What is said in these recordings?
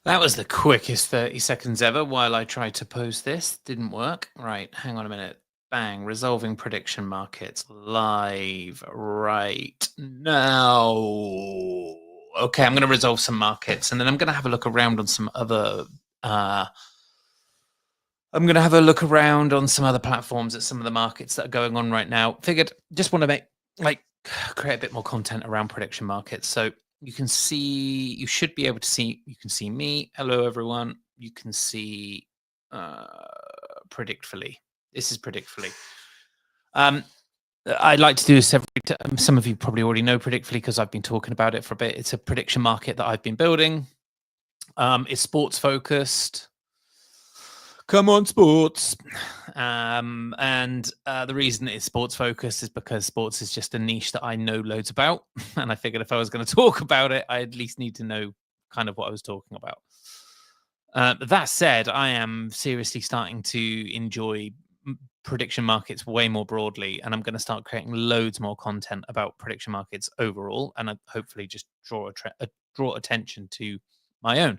That was the quickest 30 seconds ever while I tried to post this. Didn't work. Right, hang on a minute. Bang, resolving prediction markets live right now. Okay, I'm going to resolve some markets and then I'm going to have a look around on some other. I'm going to have a look around on some other platforms at some of the markets that are going on right now. Figured just want to create a bit more content around prediction markets. So you should be able to see, you can see me. Hello, everyone. You can see Predictfully. This is Predictfully. I'd like to do this every time. Some of you probably already know Predictfully because I've been talking about it for a bit. It's a prediction market that I've been building. It's sports focused. Come on, sports. And the reason it's sports focused is because sports is just a niche that I know loads about. And I figured if I was going to talk about it, I at least need to know kind of what I was talking about. That said, I am seriously starting to enjoy prediction markets way more broadly, and I'm going to start creating loads more content about prediction markets overall, and hopefully just draw attention to my own.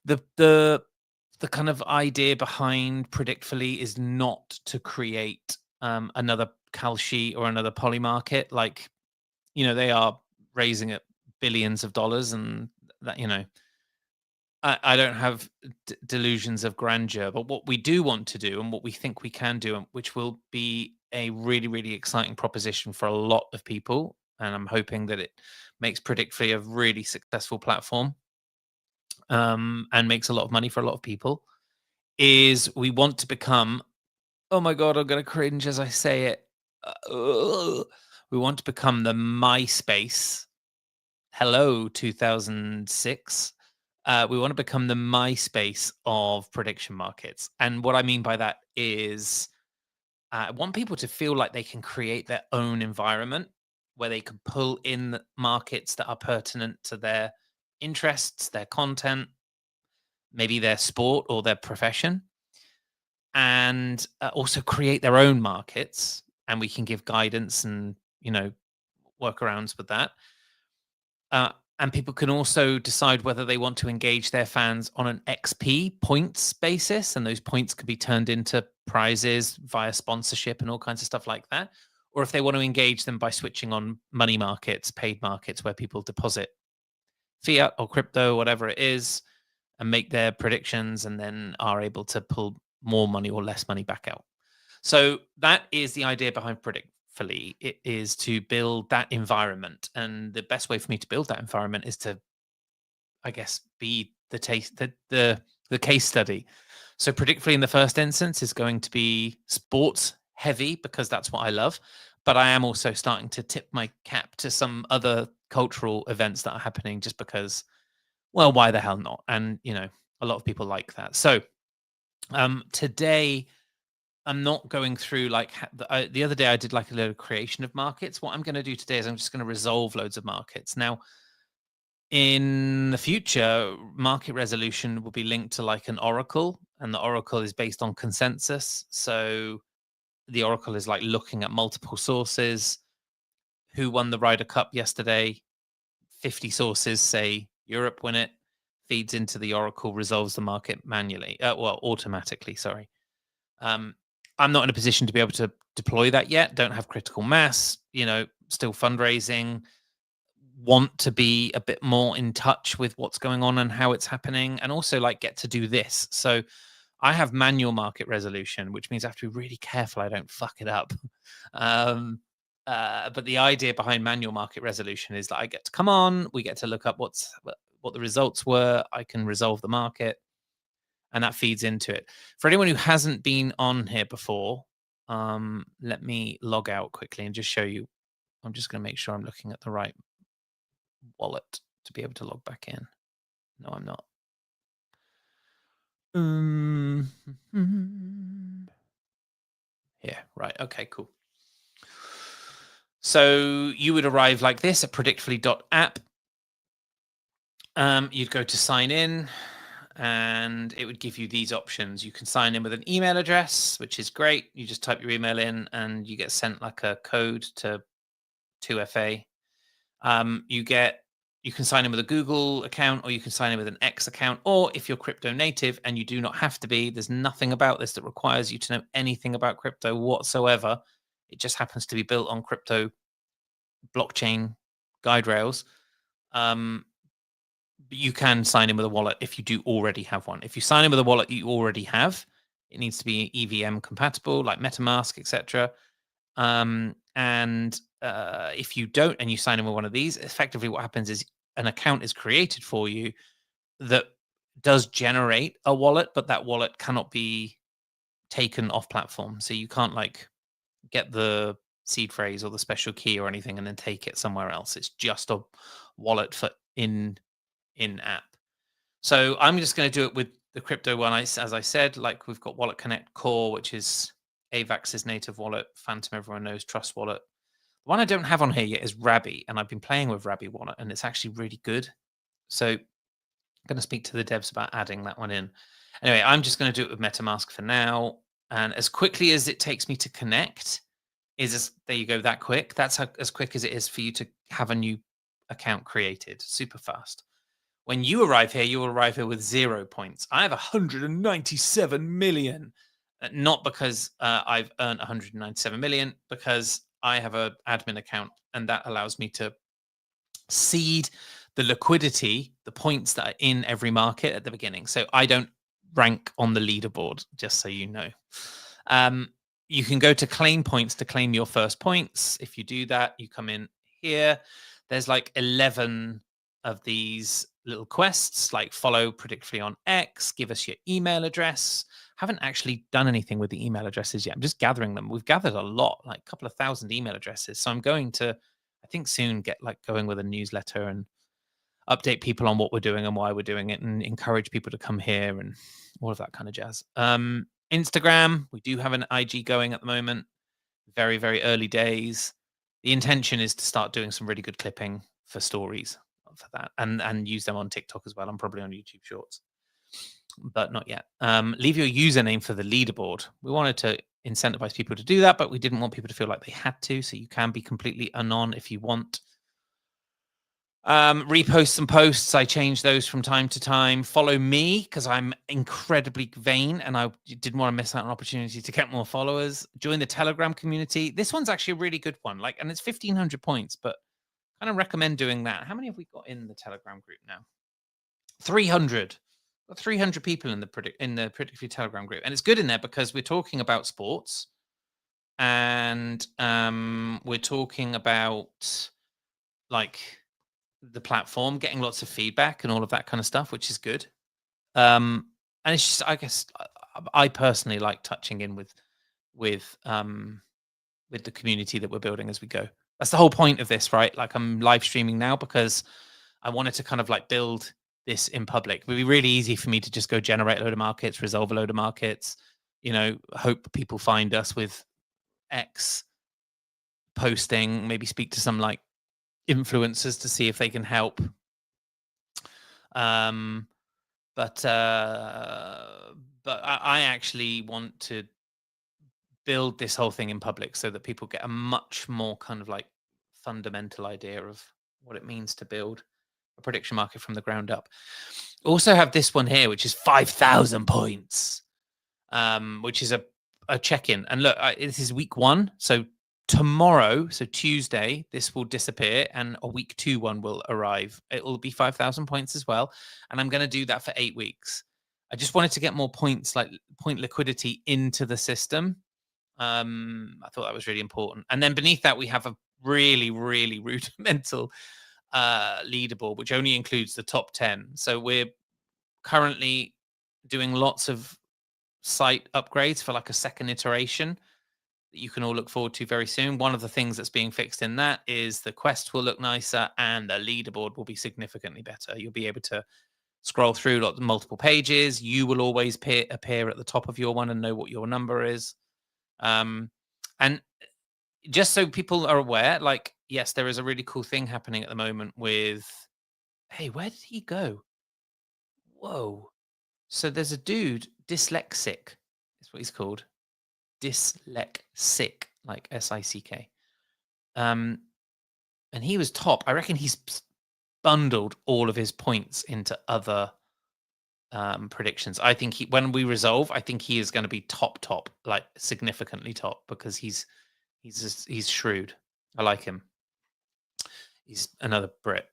The kind of idea behind Predictfully is not to create another Kalshi or another Poly market. Like, they are raising it billions of dollars, and that, I don't have delusions of grandeur, but what we do want to do and what we think we can do, which will be a really, really exciting proposition for a lot of people, and I'm hoping that it makes Predictfully a really successful platform and makes a lot of money for a lot of people, is we want to become, oh my God, I'm going to cringe as I say it. We want to become the MySpace. Hello, 2006. We want to become the MySpace of prediction markets. And what I mean by that is I want people to feel like they can create their own environment where they can pull in markets that are pertinent to their interests, their content, maybe their sport or their profession, and also create their own markets. And we can give guidance and, workarounds with that. And people can also decide whether they want to engage their fans on an XP points basis. And those points could be turned into prizes via sponsorship and all kinds of stuff like that. Or if they want to engage them by switching on money markets, paid markets, where people deposit fiat or crypto, whatever it is, and make their predictions and then are able to pull more money or less money back out. So that is the idea behind Predictfully. It is to build that environment, and the best way for me to build that environment is to, I guess, be the case study. So Predictfully in the first instance is going to be sports heavy because that's what I love, but I am also starting to tip my cap to some other cultural events that are happening just because, well, why the hell not? And a lot of people like that. So today I'm not going through like the other day I did like a little creation of markets. What I'm going to do today is I'm just going to resolve loads of markets. Now, in the future, market resolution will be linked to like an oracle, and the oracle is based on consensus. So the oracle is like looking at multiple sources. Who won the Ryder Cup yesterday? 50 sources say Europe win it, feeds into the oracle, resolves the market manually. Automatically, sorry. I'm not in a position to be able to deploy that yet. Don't have critical mass, still fundraising, want to be a bit more in touch with what's going on and how it's happening, and also like get to do this. So I have manual market resolution, which means I have to be really careful I don't fuck it up. But the idea behind manual market resolution is that I get to come on, we get to look up what the results were, I can resolve the market, and that feeds into it. For anyone who hasn't been on here before, let me log out quickly and just show you. I'm just going to make sure I'm looking at the right wallet to be able to log back in. No, I'm not. Yeah, right. Okay, cool. So you would arrive like this at predictfully.app. You'd go to sign in, and it would give you these options. You can sign in with an email address, which is great. You just type your email in and you get sent like a code to 2FA. You get you can sign in with a Google account, or you can sign in with an X account, or if you're crypto native, and you do not have to be, there's nothing about this that requires you to know anything about crypto whatsoever. It just happens to be built on crypto blockchain guide rails. You can sign in with a wallet if you do already have one. If you sign in with a wallet you already have, it needs to be EVM compatible, like MetaMask, etc. And if you don't, and you sign in with one of these, effectively what happens is an account is created for you that does generate a wallet, but that wallet cannot be taken off platform. So you can't like get the seed phrase or the special key or anything and then take it somewhere else. It's just a wallet for in app. So I'm just going to do it with the crypto one. As I said, like we've got Wallet Connect Core, which is AVAX's native wallet. Phantom, everyone knows. Trust Wallet. The one I don't have on here yet is Rabby, and I've been playing with Rabby Wallet, and it's actually really good. So I'm going to speak to the devs about adding that one in. Anyway, I'm just going to do it with MetaMask for now. And as quickly as it takes me to connect, there you go, that quick. That's as quick as it is for you to have a new account created. Super fast. When you arrive here, you will arrive here with 0 points. I have 197 million. Not because I've earned 197 million, because I have an admin account, and that allows me to seed the liquidity, the points that are in every market at the beginning. So I don't rank on the leaderboard, just so you know. You can go to claim points to claim your first points. If you do that, you come in here. There's like 11 of these little quests, like follow predictably on X, give us your email address. Haven't actually done anything with the email addresses yet. I'm just gathering them. We've gathered a lot, like a couple of thousand email addresses. So I'm going to, I think soon, get like going with a newsletter and update people on what we're doing and why we're doing it, and encourage people to come here and all of that kind of jazz. Instagram, we do have an IG going at the moment. Very, very early days. The intention is to start doing some really good clipping for stories for that, and use them on TikTok as well. I'm probably on YouTube Shorts, but not yet. Leave your username for the leaderboard. We wanted to incentivize people to do that, but we didn't want people to feel like they had to. So you can be completely anon if you want. Repost some posts. I change those from time to time. Follow me because I'm incredibly vain and I didn't want to miss out on an opportunity to get more followers. Join the Telegram community. This one's actually a really good one. Like, and it's 1,500 points, but I kind of recommend doing that. How many have we got in the Telegram group now? 300. Got 300 people in the Predictably Telegram group, and it's good in there because we're talking about sports, and we're talking about like the platform, getting lots of feedback and all of that kind of stuff, which is good. And it's just, I guess, I personally like touching in with the community that we're building as we go. That's the whole point of this, right? Like, I'm live streaming now because I wanted to kind of like build this in public. It would be really easy for me to just go generate a load of markets, resolve a load of markets, hope people find us with X posting, maybe speak to some like influencers to see if they can help. But I actually want to build this whole thing in public so that people get a much more kind of like fundamental idea of what it means to build a prediction market from the ground up. Also have this one here, which is 5,000 points, which is a check-in. And look, this is week 1, so tomorrow, so Tuesday, this will disappear, and a week 2 one will arrive. It will be 5,000 points as well, and I'm going to do that for 8 weeks. I just wanted to get more points, like point liquidity, into the system. I thought that was really important. And then beneath that, we have a really, really rudimental leaderboard, which only includes the top 10. So we're currently doing lots of site upgrades for like a second iteration that you can all look forward to very soon. One of the things that's being fixed in that is the quest will look nicer and the leaderboard will be significantly better. You'll be able to scroll through multiple pages. You will always appear at the top of your one and know what your number is. And just so people are aware, like, yes, there is a really cool thing happening at the moment with, hey, where did he go? Whoa. So there's a dude, Dyslexic is what he's called. Dyslexic, like SICK. And he was top. I reckon he's bundled all of his points into other predictions. I think when we resolve, I think he is going to be top, like significantly top, because he's shrewd. I like him. He's another Brit.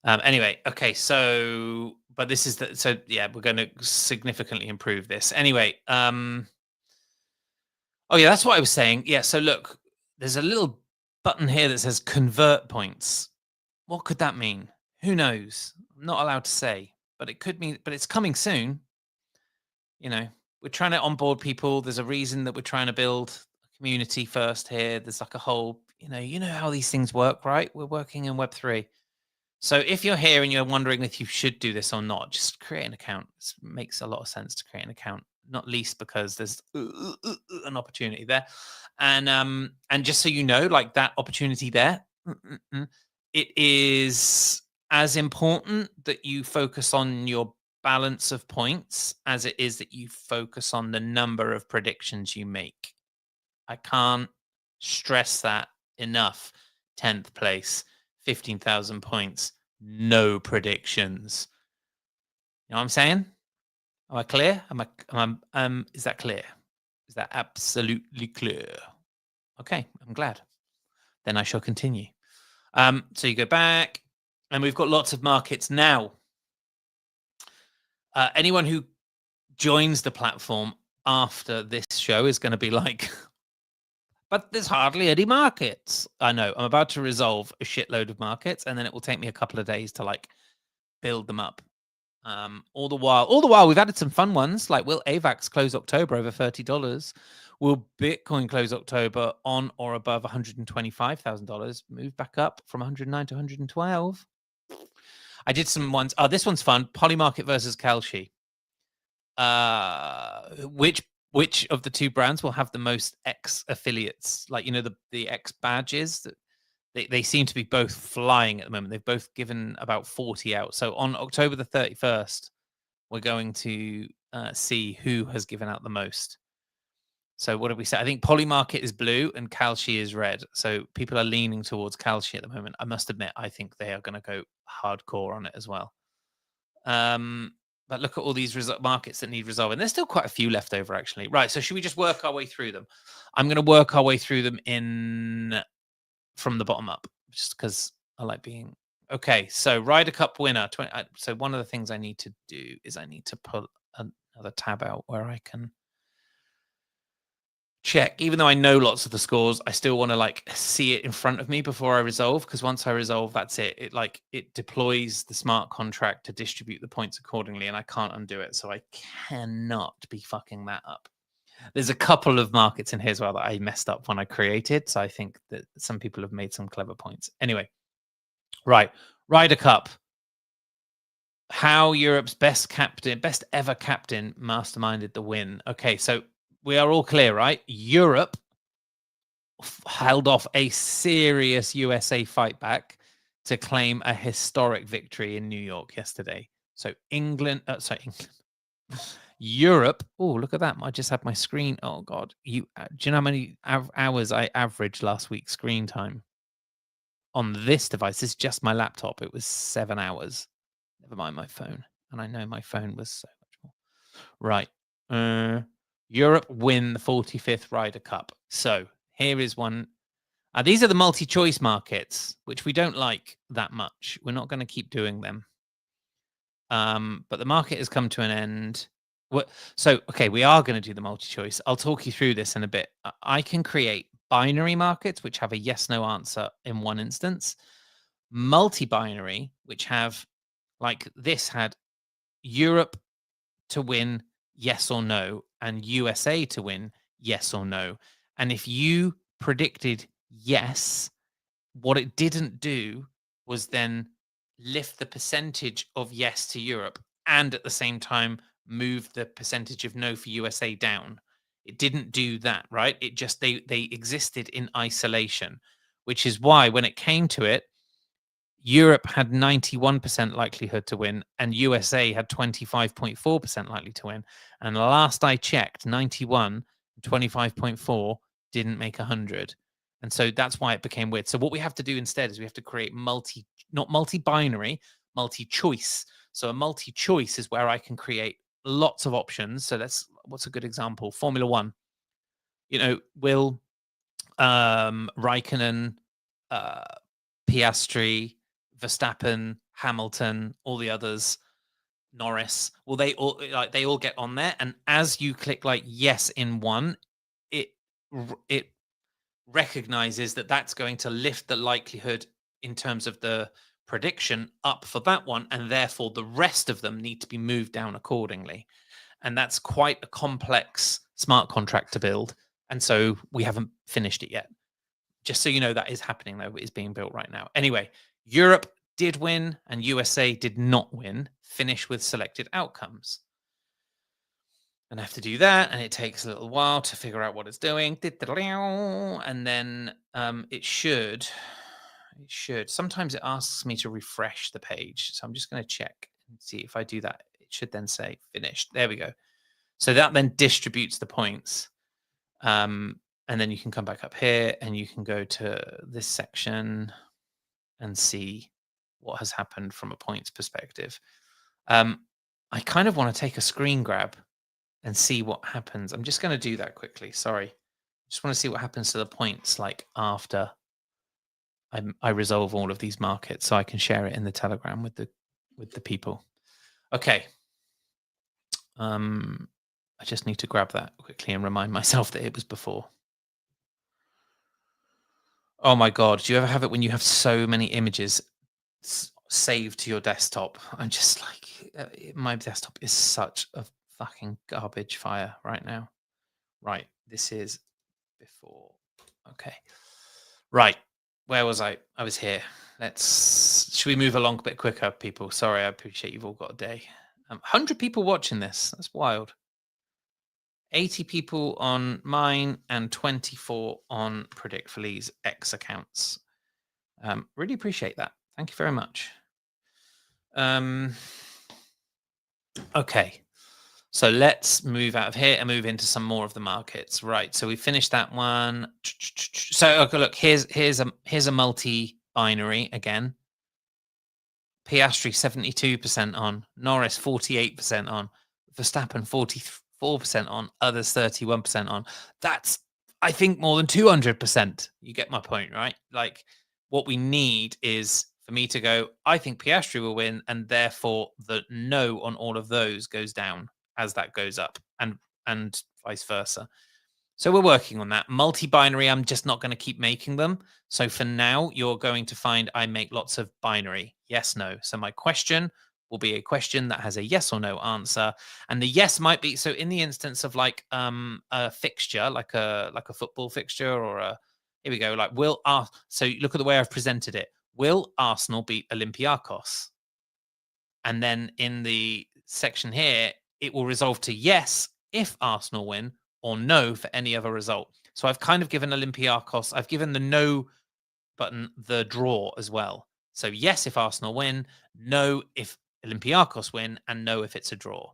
Anyway, okay, so but this is yeah, we're going to significantly improve this. Anyway, oh yeah, that's what I was saying. Yeah, so look, there's a little button here that says convert points. What could that mean? Who knows? I'm not allowed to say, but it could mean, but it's coming soon. You know, we're trying to onboard people. There's a reason that we're trying to build a community first here. There's like a whole, you know how these things work, right? We're working in Web3. So if you're here and you're wondering if you should do this or not, just create an account. It makes a lot of sense to create an account, not least because there's an opportunity there. And just so you know, like that opportunity there, it is as important that you focus on your balance of points as it is that you focus on the number of predictions you make. I can't stress that enough. 10th place, 15,000 points, no predictions. You know what I'm saying? Am I clear? Is that clear? Is that absolutely clear? Okay, I'm glad. Then I shall continue. So you go back, and we've got lots of markets now. Anyone who joins the platform after this show is going to be like, but there's hardly any markets. I know. I'm about to resolve a shitload of markets, and then it will take me a couple of days to like build them up. All the while, we've added some fun ones. Like, will AVAX close October over $30? Will Bitcoin close October on or above $125,000? Move back up from 109 to 112. I did some ones. Oh, this one's fun. Polymarket versus Kalshi. Which of the two brands will have the most X affiliates? Like, you know, the X badges that they seem to be both flying at the moment. They've both given about 40 out. So on October the 31st, we're going to see who has given out the most. So what did we say? I think Polymarket is blue and Kalshi is red. So people are leaning towards Kalshi at the moment. I must admit, I think they are going to go hardcore on it as well. But look at all these markets that need resolving. There's still quite a few left over, actually. Right, so should we just work our way through them? I'm going to work our way through them from the bottom up, just because I like being... Okay, so Ryder Cup winner. So one of the things I need to do is I need to pull another tab out where I can check. Even though I know lots of the scores, I still want to like see it in front of me before I resolve, because once I resolve, that's it. It deploys the smart contract to distribute the points accordingly, and I can't undo it. So I cannot be fucking that up. There's a couple of markets in here as well that I messed up when I created. So I think that some people have made some clever points. Anyway, right. Ryder Cup. How Europe's best ever captain masterminded the win. Okay, so we are all clear, right? Europe held off a serious USA fight back to claim a historic victory in New York yesterday. So Europe. Oh, look at that. I just had my screen. Oh, God. Do you know how many hours I averaged last week screen time on this device? This is just my laptop. It was 7 hours. Never mind my phone. And I know my phone was so much more. Right. Europe win the 45th Ryder Cup. So here is one. These are the multi-choice markets, which we don't like that much. We're not going to keep doing them. But the market has come to an end. So, okay, we are going to do the multi-choice. I'll talk you through this in a bit. I can create binary markets, which have a yes-no answer in one instance. Multi-binary, which have, like this had Europe to win yes or no, and USA to win yes or no. And if you predicted yes, what it didn't do was then lift the percentage of yes to Europe and at the same time move the percentage of no for USA down. It didn't do that, right? It just, they existed in isolation, which is why when it came to it, Europe had 91% likelihood to win and USA had 25.4% likely to win. And last I checked, 91 and 25.4 didn't make 100. And so that's why it became weird. So what we have to do instead is we have to create not multi-binary, multi-choice. So a multi-choice is where I can create lots of options. So what's a good example? Formula One. Will Raikkonen, uh, Piastri, Verstappen, Hamilton, all the others, Norris, will they all get on there? And as you click like yes in one, it recognizes that that's going to lift the likelihood in terms of the prediction up for that one, and therefore the rest of them need to be moved down accordingly. And that's quite a complex smart contract to build. And so we haven't finished it yet. Just so you know, that is happening, though. It is being built right now. Anyway, Europe did win and USA did not win. Finish with selected outcomes. And I have to do that, and it takes a little while to figure out what it's doing. And then it should. Sometimes it asks me to refresh the page. So I'm just going to check and see if I do that. It should then say finished. There we go. So that then distributes the points. And then you can come back up here and you can go to this section and see what has happened from a points perspective. I kind of want to take a screen grab and see what happens. I'm just going to do that quickly. Sorry. Just want to see what happens to the points like after I resolve all of these markets, so I can share it in the Telegram with the people. Okay. I just need to grab that quickly and remind myself that it was before. Oh my God. Do you ever have it when you have so many images saved to your desktop? I'm just like, my desktop is such a fucking garbage fire right now. Right. This is before. Okay. Right. Where was I? I was here. Should we move along a bit quicker, people? Sorry. I appreciate you've all got a day. 100 people watching this. That's wild. 80 people on mine and 24 on Predictfully's X accounts. Really appreciate that. Thank you very much. Okay. So let's move out of here and move into some more of the markets. Right. So we finished that one. So okay, look, here's a multi-binary again. Piastri 72% on, Norris 48% on, Verstappen 44% on, others 31% on. That's, I think, more than 200%. You get my point, right? Like, what we need is for me to go, I think Piastri will win, and therefore the no on all of those goes down as that goes up, and vice versa. So we're working on that. Multi-binary, I'm just not going to keep making them. So for now, you're going to find I make lots of binary. Yes, no. So my question will be a question that has a yes or no answer. And the yes might be, so in the instance of like a fixture, like a football fixture or here we go, like so look at the way I've presented it. Will Arsenal beat Olympiacos? And then in the section here, it will resolve to yes if Arsenal win, or no for any other result. So I've kind of given Olympiacos, I've given the no button the draw as well. So yes if Arsenal win, no if Olympiacos win, and no if it's a draw.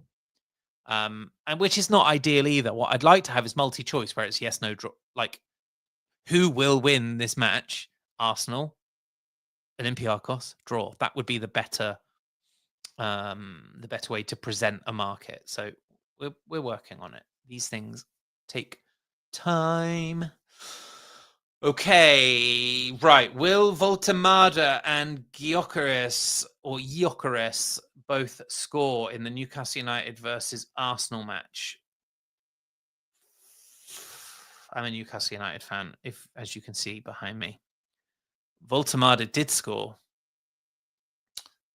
And which is not ideal either. What I'd like to have is multi-choice where it's yes, no, draw. Like, who will win this match? Arsenal, Olympiacos, draw. That would be the better way to present a market. So we're working on it. These things take time. Okay, right. Will Voltemada and Gyökeres both score in the Newcastle United versus Arsenal match? I'm a Newcastle United fan, as you can see behind me. Voltemada did score.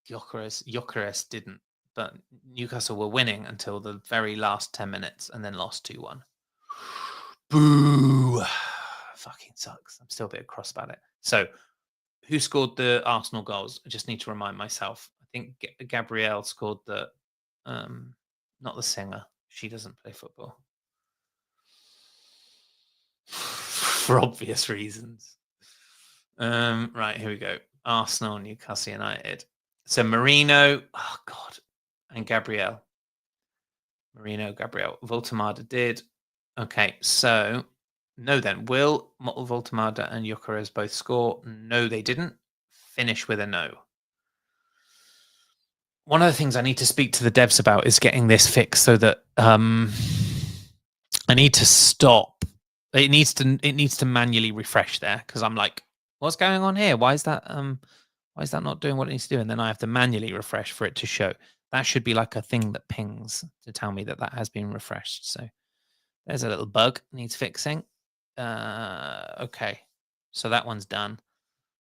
Gyökeres didn't. But Newcastle were winning until the very last 10 minutes and then lost 2-1. Boo! Fucking sucks. I'm still a bit cross about it. So, who scored the Arsenal goals? I just need to remind myself. I think Gabrielle scored the, not the singer. She doesn't play football. For obvious reasons. Right, here we go. Arsenal, Newcastle United. So, Marino, oh God, and Gabrielle. Marino, Gabrielle. Voltemada did. Okay, so No, then. Will Voltemada and Gyökeres both score? No, they didn't. Finish with a no. One of the things I need to speak to the devs about is getting this fixed so that I need to stop. It needs to manually refresh there because I'm like, what's going on here? Why is that not doing what it needs to do? And then I have to manually refresh for it to show. That should be like a thing that pings to tell me that has been refreshed. So there's a little bug needs fixing. Okay, so that one's done.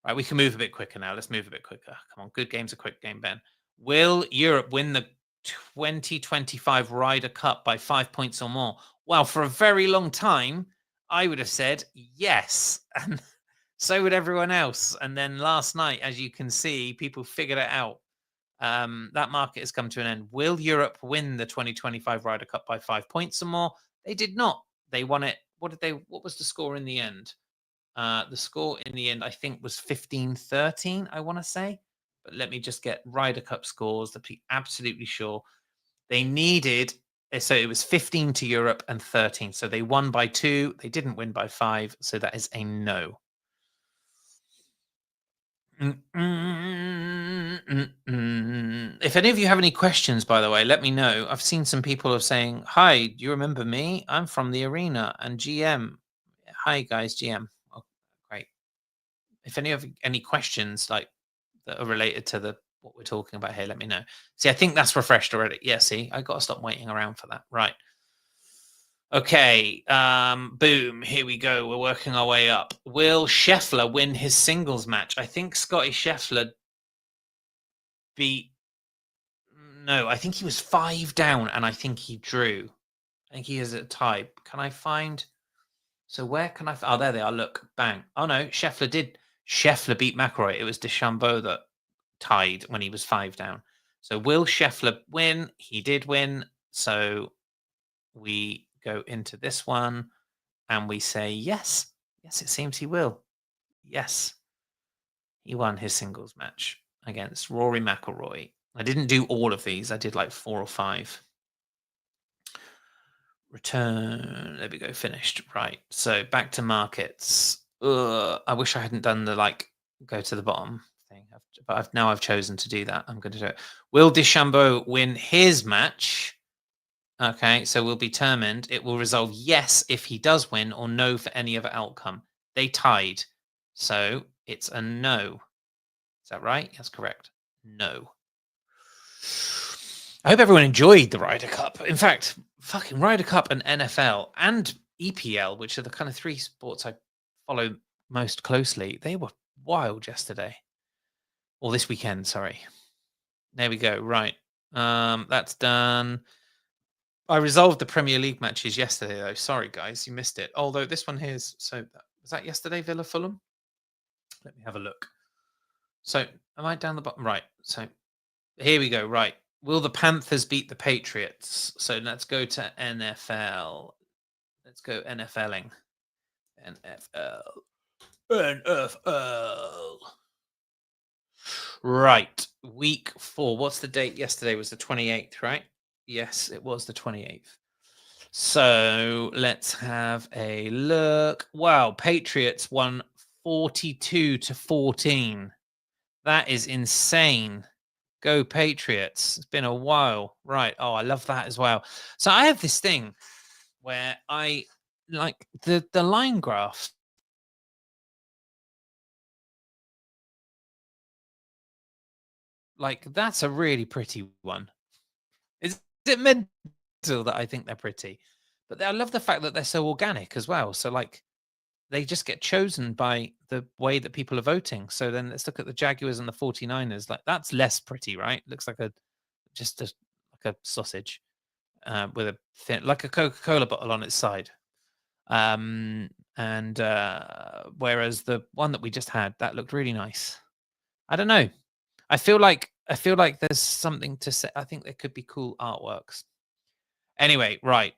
Right, we can move a bit quicker now. Let's move a bit quicker. Come on, good game's a quick game, Ben. Will Europe win the 2025 Ryder Cup by 5 points or more? Well, for a very long time, I would have said yes. And so would everyone else. And then last night, as you can see, people figured it out. That market has come to an end. Will Europe win the 2025 Ryder Cup by 5 points or more? They did not. They won it. What was the score in the end? The score in the end, I think, was 15-13, I want to say. But let me just get Ryder Cup scores to be absolutely sure. They needed, so it was 15 to Europe and 13. So they won by 2. They didn't win by 5. So that is a no. If any of you have any questions, by the way, let me know. I've seen some people are saying, hi, do you remember me? I'm from the arena and GM. Hi, guys, GM. Oh, great. If any of any questions like that are related to what we're talking about here, let me know. See, I think that's refreshed already. Yeah, see, I got to stop waiting around for that. Right. Okay. Boom. Here we go. We're working our way up. Will Scheffler win his singles match? I think Scotty Scheffler beat. No, I think he was 5 down, and I think he drew. I think he is at a tie. Can I find? So where can I? Oh, there they are. Look, bang. Oh no, Scheffler did. Scheffler beat McIlroy. It was DeChambeau that tied when he was 5 down. So will Scheffler win? He did win. So we go into this one and we say yes. Yes, it seems he will. Yes. He won his singles match against Rory McIlroy. I didn't do all of these. I did like 4 or 5. Return. There we go. Finished. Right. So back to markets. I wish I hadn't done the go to the bottom thing, but I've chosen to do that. I'm going to do it. Will DeChambeau win his match? Okay, so we'll be determined. It will resolve yes if he does win or no for any other outcome. They tied, so it's a no. Is that right? That's correct. No. I hope everyone enjoyed the Ryder Cup. In fact, fucking Ryder Cup and NFL and EPL, which are the kind of 3 sports I follow most closely, they were wild yesterday. Or this weekend, sorry. There we go. Right. That's done. I resolved the Premier League matches yesterday, though. Sorry, guys, you missed it. Although this one here is was that yesterday, Villa Fulham? Let me have a look. So am I down the bottom? Right. So here we go. Right. Will the Panthers beat the Patriots? So let's go to NFL. Let's go NFLing. NFL. NFL. Right. Week 4. What's the date? Yesterday was the 28th, right? Yes, it was the 28th. So let's have a look. Wow, Patriots won 42-14. That is insane. Go Patriots. It's been a while. Right. Oh, I love that as well. So I have this thing where I like the line graph. Like, that's a really pretty one. Is it mental that I think they're pretty? But I love the fact that they're so organic as well. So like they just get chosen by the way that people are voting. So then let's look at the Jaguars and the 49ers. Like that's less pretty, right? Looks like like a sausage with a thin, like a Coca-Cola bottle on its side. And whereas the one that we just had, that looked really nice. I don't know. I feel like there's something to say. I think there could be cool artworks. Anyway, right.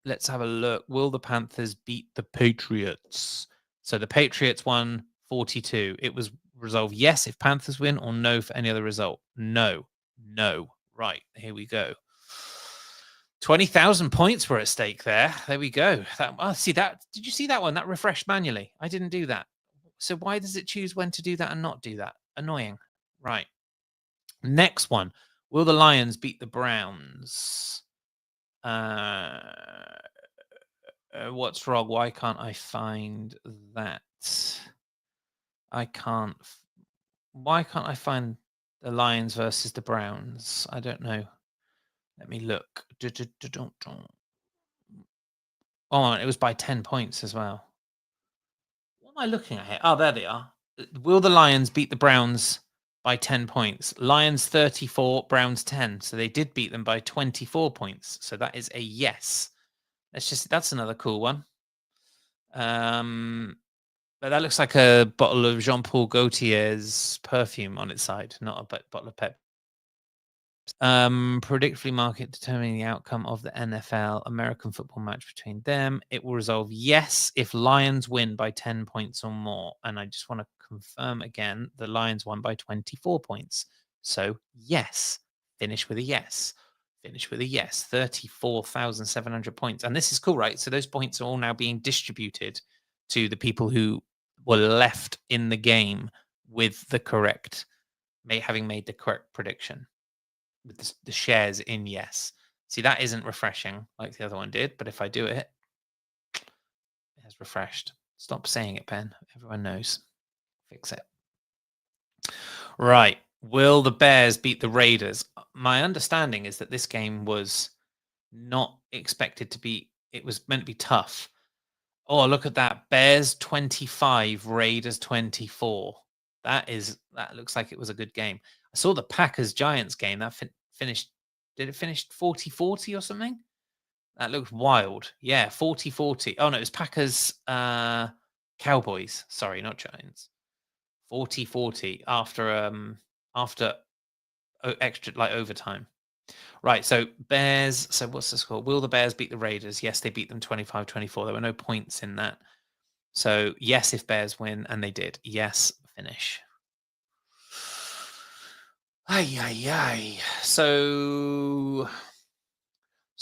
Let's have a look. Will the Panthers beat the Patriots? So the Patriots won 42. It was resolved yes if Panthers win or no for any other result. No. No. Right. Here we go. 20,000 points were at stake there. There we go. See that. Did you see that one? That refreshed manually. I didn't do that. So why does it choose when to do that and not do that? Annoying. Right. Next one. Will the Lions beat the Browns? What's wrong? Why can't I find that? I can't. Why can't I find the Lions versus the Browns? I don't know. Let me look. Oh, it was by 10 points as well. What am I looking at here? Oh, there they are. Will the Lions beat the Browns by 10 points? Lions 34, Browns 10. So they did beat them by 24 points. So that is a yes. That's another cool one. But that looks like a bottle of Jean-Paul Gaultier's perfume on its side, not a bottle of Pepsi. Predictably market determining the outcome of the NFL American football match between them. It will resolve yes if Lions win by 10 points or more. And I just want to confirm again, the Lions won by 24 points. So yes, finish with a yes. Finish with a yes. 34,700 points. And this is cool, right? So those points are all now being distributed to the people who were left in the game with the correct, having made the correct prediction. With the shares in yes. See, that isn't refreshing like the other one did, but if I do it, it has refreshed. Stop saying it, Ben. Everyone knows. Fix it. Right. Will the Bears beat the Raiders? My understanding is that this game was not expected to be, it was meant to be tough. Oh, look at that. Bears 25, Raiders 24. That looks like it was a good game. I saw the Packers Giants game that finished. Did it finish 40-40 or something? That looked wild. Yeah, 40-40. Oh no, it was Packers Cowboys. Sorry, not Giants. 40-40 after extra like overtime. Right, so Bears. So what's the score? Will the Bears beat the Raiders? Yes, they beat them 25-24. There were no points in that. So yes, if Bears win, and they did. Yes, finish. Ay. So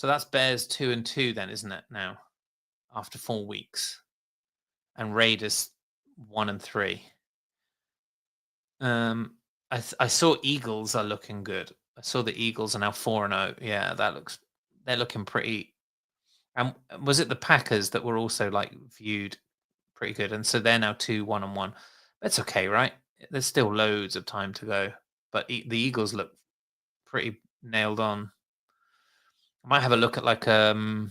that's Bears 2-2 then, isn't it? Now, after 4 weeks, and Raiders 1-3. I saw Eagles are looking good. I saw the Eagles are now 4-0. Yeah, they're looking pretty. And was it the Packers that were also like viewed pretty good? And so they're now 2-1-1. That's okay, right? There's still loads of time to go, but the Eagles look pretty nailed on. I might have a look at like a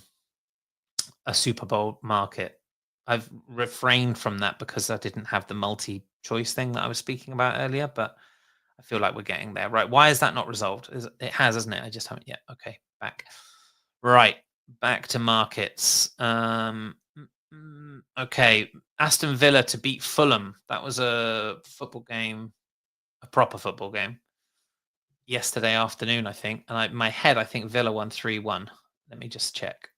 Super Bowl market. I've refrained from that because I didn't have the multi-choice thing that I was speaking about earlier, but I feel like we're getting there. Right. Why is that not resolved? It has, hasn't it? I just haven't yet. Okay, back. Right. Back to markets. Okay. Aston Villa to beat Fulham. That was a football game, a proper football game. Yesterday afternoon, I think. And in my head, I think Villa won 3-1. Let me just check.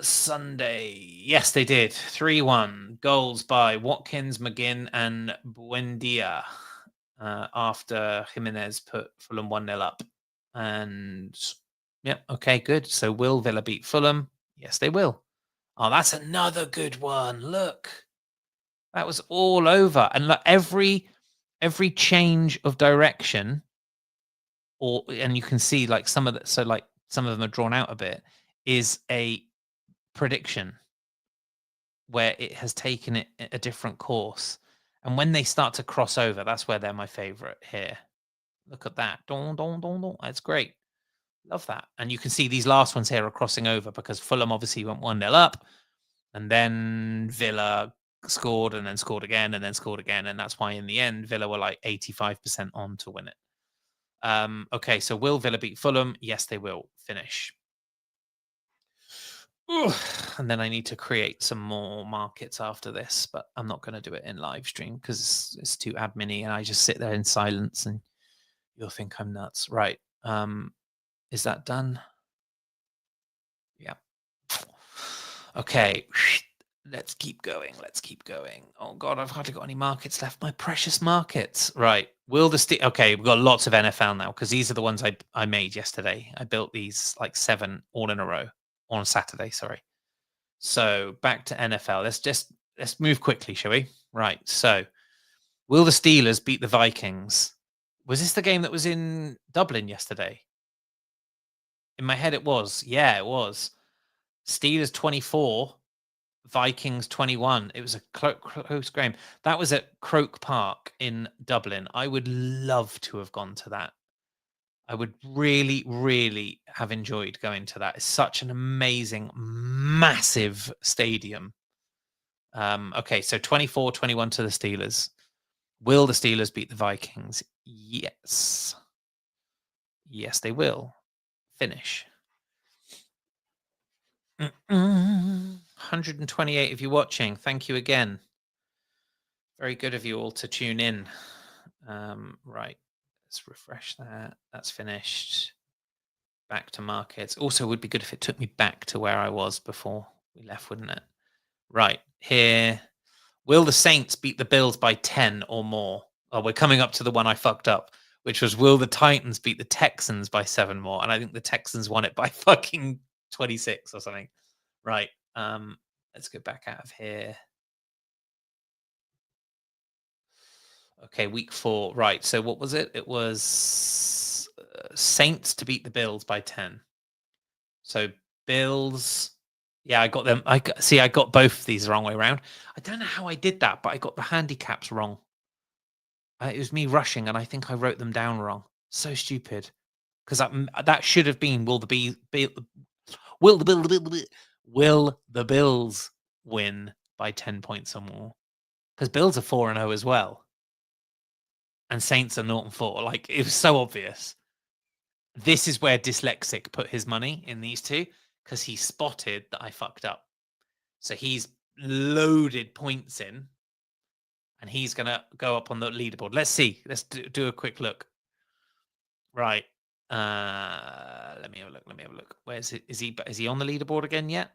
Sunday. Yes, they did. 3-1. Goals by Watkins, McGinn, and Buendia. After Jimenez put Fulham 1-0 up. And yep, okay, good. So will Villa beat Fulham? Yes, they will. Oh, that's another good one. Look. That was all over. And look, every change of direction, and you can see like some of them are drawn out a bit, is a prediction where it has taken it a different course. And when they start to cross over, that's where they're my favorite here. Look at that. Don, don, don, don. That's great. Love that. And you can see these last ones here are crossing over because Fulham obviously went 1-0 up. And then Villa scored and then scored again and then scored again. And that's why in the end, Villa were like 85% on to win it. Okay, so will Villa beat Fulham? Yes, they will. Finish. And then I need to create some more markets after this, but I'm not going to do it in live stream because it's too admin-y and I just sit there in silence and you'll think I'm nuts. Right. Is that done? Yeah. Okay. Let's keep going. Let's keep going. Oh God, I've hardly got any markets left. My precious markets. Right. Will the okay, we've got lots of NFL now because these are the ones I made yesterday. I built these like 7 all in a row on Saturday. Sorry. So back to NFL. Let's move quickly, shall we? Right. So will the Steelers beat the Vikings? Was this the game that was in Dublin yesterday? In my head, it was. Yeah, it was. Steelers 24, Vikings 21. It was a close game. That was at Croke Park in Dublin. I would love to have gone to that. I would really, really have enjoyed going to that. It's such an amazing, massive stadium. Okay, so 24-21 to the Steelers. Will the Steelers beat the Vikings? Yes. Yes, they will. Finish. 128 of you watching. Thank you again. Very good of you all to tune in. Right. Let's refresh that. That's finished. Back to markets. Also, it would be good if it took me back to where I was before we left, wouldn't it? Right. Here. Will the Saints beat the Bills by 10 or more? Oh, we're coming up to the one I fucked up, which was will the Titans beat the Texans by 7 more? And I think the Texans won it by fucking 26 or something. Right. Let's go back out of here. Okay, week 4. Right. So what was it? It was Saints to beat the Bills by 10. So Bills. Yeah, I got them. I got both of these the wrong way around. I don't know how I did that, but I got the handicaps wrong. It was me rushing, and I think I wrote them down wrong. So stupid. Because that should have been will the Bills win by 10 points or more? Because Bills are 4-0 as well, and Saints are 0-4. Like it was so obvious. This is where Dyslexic put his money in these two because he spotted that I fucked up. So he's loaded points in, and he's gonna go up on the leaderboard. Let's see. Let's do a quick look. Right. Let me have a look. Let me have a look. Where is it? Is he on the leaderboard again yet?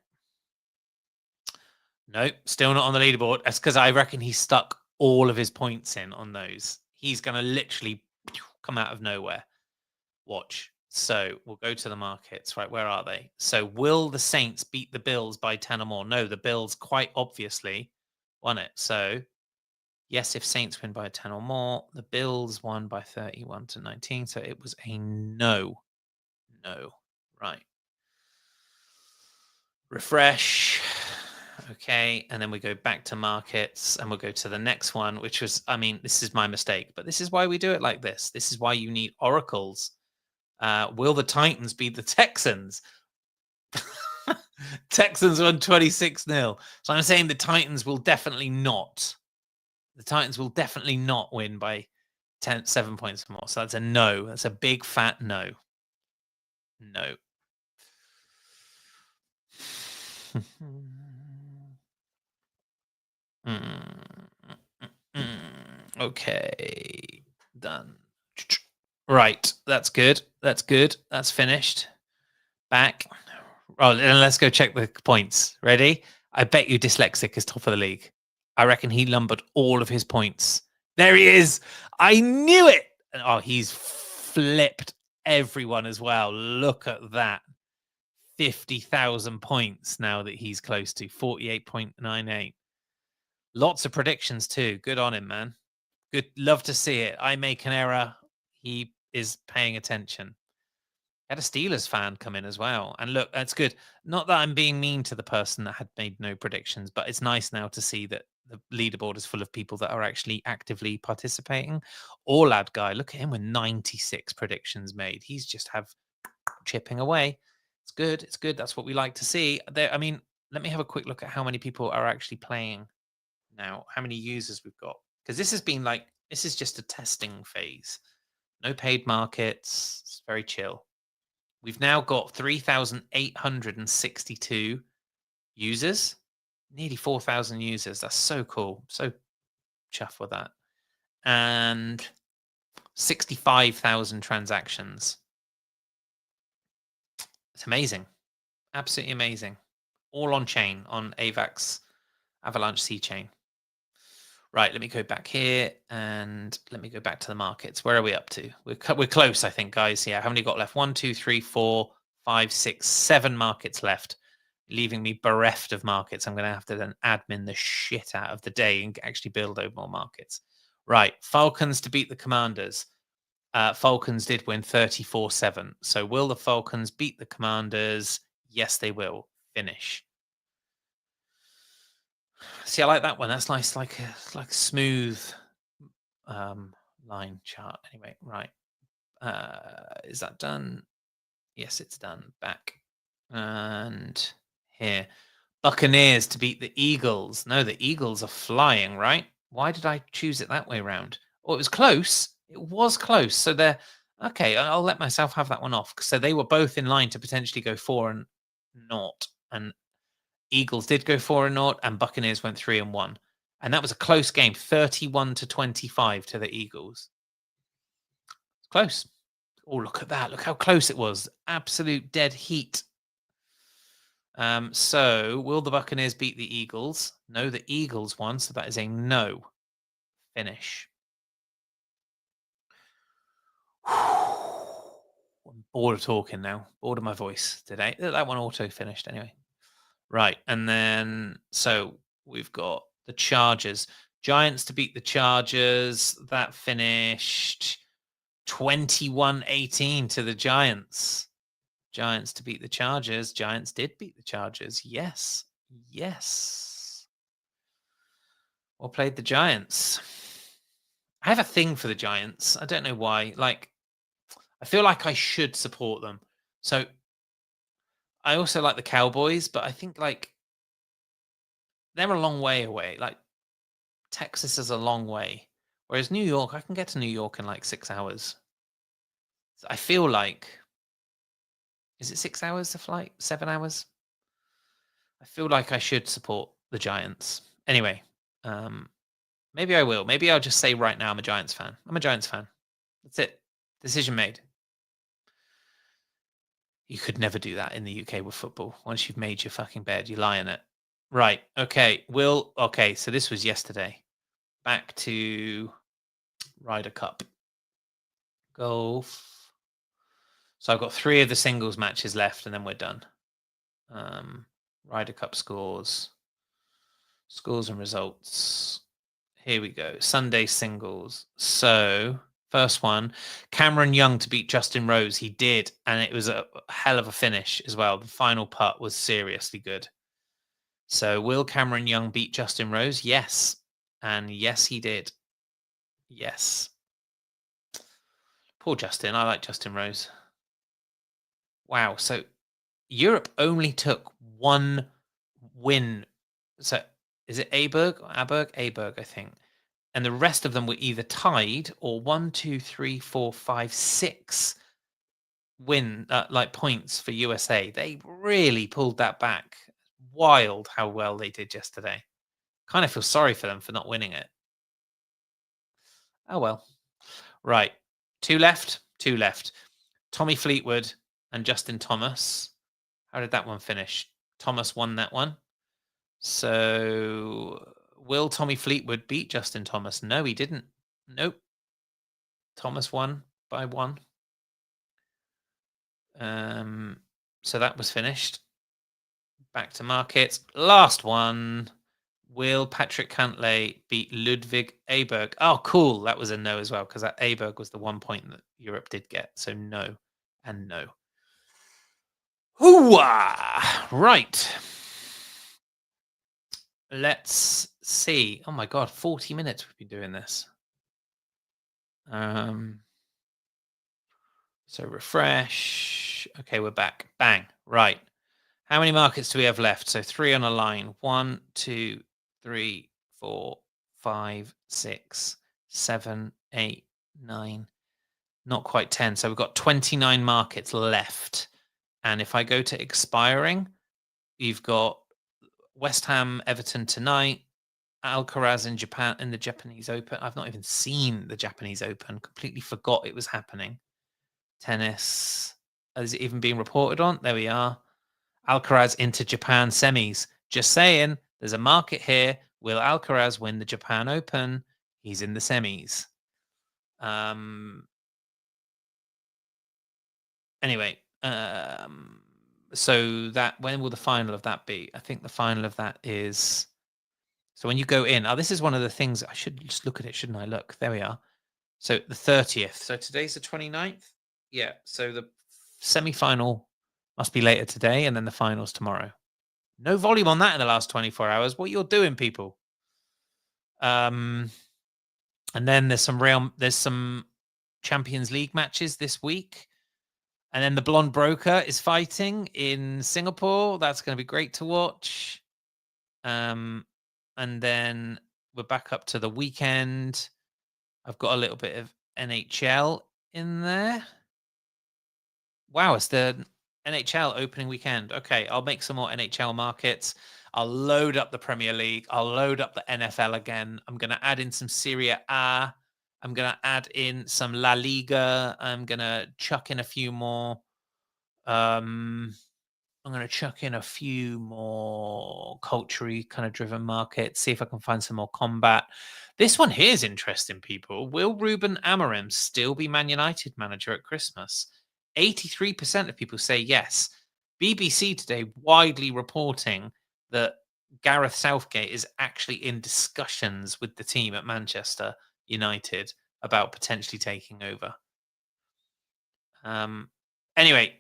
No, still not on the leaderboard. That's because I reckon he stuck all of his points in on those. He's gonna literally come out of nowhere. Watch. So we'll go to the markets. Right, where are they? So will the Saints beat the Bills by 10 or more? No, the Bills quite obviously won it. So yes, if Saints win by 10 or more, the Bills won by 31-19. So it was a no. No. Right. Refresh. Okay. And then we go back to markets and we'll go to the next one, which was, I mean, this is my mistake, but this is why we do it like this. This is why you need oracles. Will the Titans beat the Texans? Texans won 26-0. So I'm saying the Titans will definitely not. The Titans will definitely not win by 7 points or more. So that's a no. That's a big fat no. No. Okay. Done. Right. That's good. That's good. That's finished. Back. Oh, and let's go check the points. Ready? I bet you Dyslexic is top of the league. I reckon he lumbered all of his points. There he is. I knew it. Oh, he's flipped everyone as well. Look at that. 50,000 points now that he's close to 48.98. Lots of predictions too. Good on him, man. Good. Love to see it. I make an error. He is paying attention. Had a Steelers fan come in as well. And look, that's good. Not that I'm being mean to the person that had made no predictions, but it's nice now to see that the leaderboard is full of people that are actually actively participating. Or lad guy, look at him with 96 predictions made. He's just chipping away. It's good. It's good. That's what we like to see. There. I mean, let me have a quick look at how many people are actually playing now. How many users we've got? Because this has been like, this is just a testing phase. No paid markets. It's very chill. We've now got 3,862 users, nearly 4,000 users. That's so cool. So chuffed with that. And 65,000 transactions. It's amazing. Absolutely amazing. All on chain on AVAX Avalanche C chain. Right, let me go back here and let me go back to the markets. Where are we up to? We're close, I think, guys. Yeah, how many got left? 1, 2, 3, 4, 5, 6, 7 markets left, leaving me bereft of markets. I'm going to have to then admin the shit out of the day and actually build over more markets. Right, Falcons to beat the Commanders. Falcons did win 34-7. So will the Falcons beat the Commanders? Yes, they will. Finish. See, I like that one. That's nice, like a smooth line chart. Anyway, right. Is that done? Yes, it's done. Back. And here. Buccaneers to beat the Eagles. No, the Eagles are flying, right? Why did I choose it that way around? Oh, it was close. It was close. So they're okay. I'll let myself have that one off. So they were both in line to potentially go 4-0, and Eagles did go 4-0, and Buccaneers went 3-1. And that was a close game, 31-25 to the Eagles. Close. Oh, look at that. Look how close it was. Absolute dead heat. So will the Buccaneers beat the Eagles? No, the Eagles won, so that is a no. Finish. I'm bored of talking now. Bored of my voice today. That one auto finished anyway. Right, and then so we've got the Chargers. Giants to beat the Chargers. That finished 21-18 to the Giants. Giants to beat the Chargers. Giants did beat the Chargers. Yes. Yes. Or played the Giants. I have a thing for the Giants. I don't know why. Like, I feel like I should support them. So I also like the Cowboys, but I think like they're a long way away. Like Texas is a long way. Whereas New York, I can get to New York in like 6 hours. So I feel like, is it 6 hours the flight? 7 hours? I feel like I should support the Giants. Anyway, maybe I will. Maybe I'll just say right now I'm a Giants fan. I'm a Giants fan. That's it. Decision made. You could never do that in the UK with football. Once you've made your fucking bed, you lie in it. Right. Okay. Okay. So this was yesterday. Back to Ryder Cup. Golf. So I've got 3 of the singles matches left and then we're done. Ryder Cup scores. Scores and results. Here we go. Sunday singles. So first one, Cameron Young to beat Justin Rose. He did, and it was a hell of a finish as well. The final putt was seriously good. So will Cameron Young beat Justin Rose? Yes. And yes, he did. Yes. Poor Justin. I like Justin Rose. Wow. So Europe only took 1 win. So is it Aberg? Aberg, I think. And the rest of them were either tied or 1, 2, 3, 4, 5, 6 win like points for USA. They really pulled that back. Wild how well they did yesterday. Kind of feel sorry for them for not winning it. Oh well. Right. 2 left. Tommy Fleetwood and Justin Thomas. How did that one finish? Thomas won that one. So will Tommy Fleetwood beat Justin Thomas? No, he didn't. Nope. Thomas won by 1. So that was finished. Back to markets. Last one. Will Patrick Cantlay beat Ludwig Aberg? Oh, cool. That was a no as well, because that Aberg was the 1 point that Europe did get. So no and no. Hooah! Right. Let's see. Oh my god, 40 minutes we've been doing this. So refresh. Okay, we're back. Bang. Right. How many markets do we have left? So 3 on a line. 1, 2, 3, 4, 5, 6, 7, 8, 9. Not quite 10. So we've got 29 markets left. And if I go to expiring, you've got West Ham, Everton tonight, Alcaraz in Japan in the Japanese Open. I've not even seen the Japanese Open. Completely forgot it was happening. Tennis. Is it even being reported on? There we are. Alcaraz into Japan semis. Just saying. There's a market here. Will Alcaraz win the Japan Open? He's in the semis. Anyway, so that when will the final of that be? I think the final of that is, so when you go in. Oh, this is one of the things I should just look at it, shouldn't I? Look, there we are. So the 30th. So today's the 29th. Yeah. So the semi-final must be later today, and then the finals tomorrow. No volume on that in the last 24 hours. What you're doing, people? And then there's some Champions League matches this week. And then the Blonde Broker is fighting in Singapore. That's going to be great to watch. And then we're back up to the weekend. I've got a little bit of NHL in there. Wow, it's the NHL opening weekend. Okay, I'll make some more NHL markets. I'll load up the Premier League. I'll load up the NFL again. I'm going to add in some Serie A. I'm going to add in some La Liga. I'm going to chuck in a few more. I'm going to chuck in a few more culturally kind of driven markets, see if I can find some more combat. This one here is interesting, people. Will Ruben Amorim still be Man United manager at Christmas? 83% of people say yes. BBC today widely reporting that Gareth Southgate is actually in discussions with the team at Manchester United about potentially taking over. Anyway,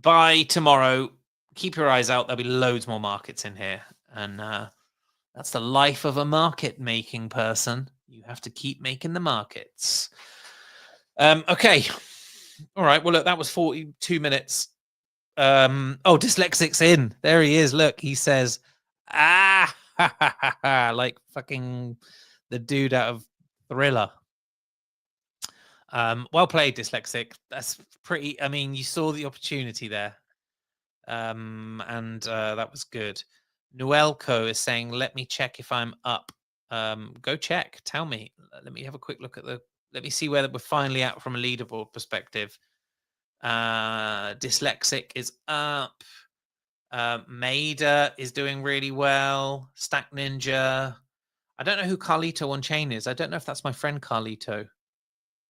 by tomorrow, keep your eyes out. There'll be loads more markets in here. And that's the life of a market making person. You have to keep making the markets. Okay. All right. Well, look, that was 42 minutes. Dyslexic's in. There he is. Look, he says, like fucking the dude out of Thriller. Well played, Dyslexic. That's pretty. I mean, you saw the opportunity there. And that was good. Noelco is saying, let me check if I'm up. Go check. Tell me. Let me have a quick look at let me see whether we're finally out from a leaderboard perspective. Dyslexic is up. Maida is doing really well. Stack Ninja. I don't know who Carlito on Chain is. I don't know if that's my friend Carlito.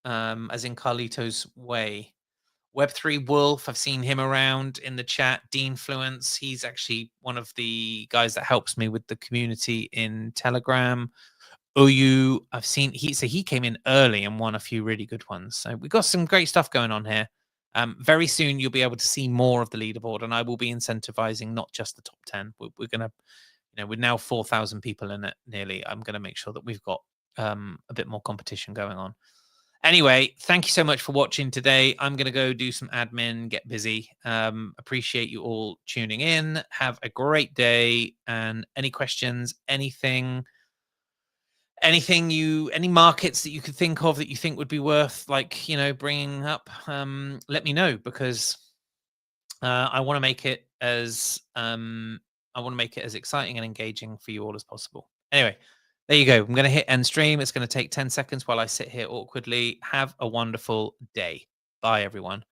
As in Carlito's Way. Web3 Wolf, I've seen him around in the chat. Dean Fluence, he's actually one of the guys that helps me with the community in Telegram. Oyu, I've seen he came in early and won a few really good ones. So we've got some great stuff going on here. Very soon you'll be able to see more of the leaderboard, and I will be incentivizing not just the top 10. We're gonna, with now 4,000 people in it nearly, I'm gonna make sure that we've got a bit more competition going on. Anyway, thank you so much for watching today. I'm going to go do some admin, get busy. Appreciate you all tuning in. Have a great day. And any questions, any markets that you could think of that you think would be worth bringing up, let me know, because I want to make it as exciting and engaging for you all as possible. Anyway, there you go. I'm going to hit end stream. It's going to take 10 seconds while I sit here awkwardly. Have a wonderful day. Bye, everyone.